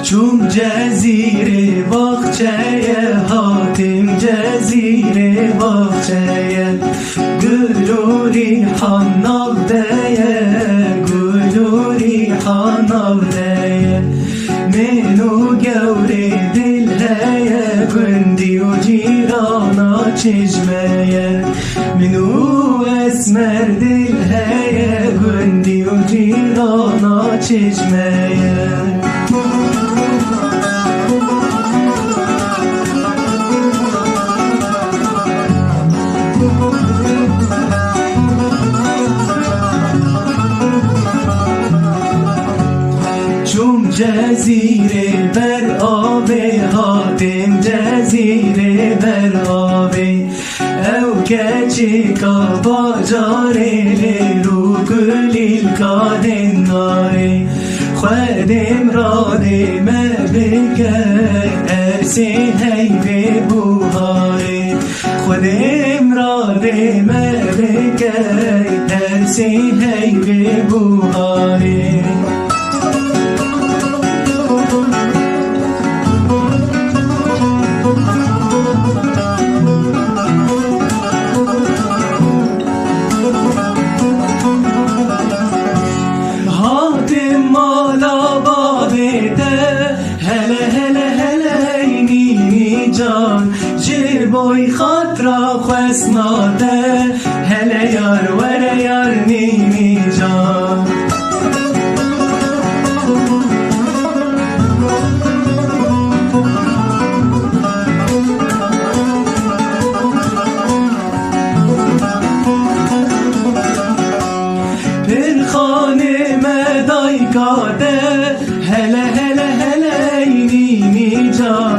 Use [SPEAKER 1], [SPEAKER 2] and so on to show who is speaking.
[SPEAKER 1] چون جزیره باغچه هاتیم جزیره باغچه گلوری حنابده گلوری حنابده منو گوری دل هیا گندی و جیرانا چشمه منو اسمر دل هیا گندی و جیرانا چشمه چون جزیره بر آب هاتم جزیره بر آب او کچی کا باجاره رو گلیل کادن ناره خودم را دیم بگه ارسی هیوه بوهاره خودم را دیم بگه ارسی هیوه بوهاره مالا بابده هله هله هله اینی جان جبوی خاطرا خسناده هله یار وره یار نینی جان خانه مدای کاده هله هله هله اینی جان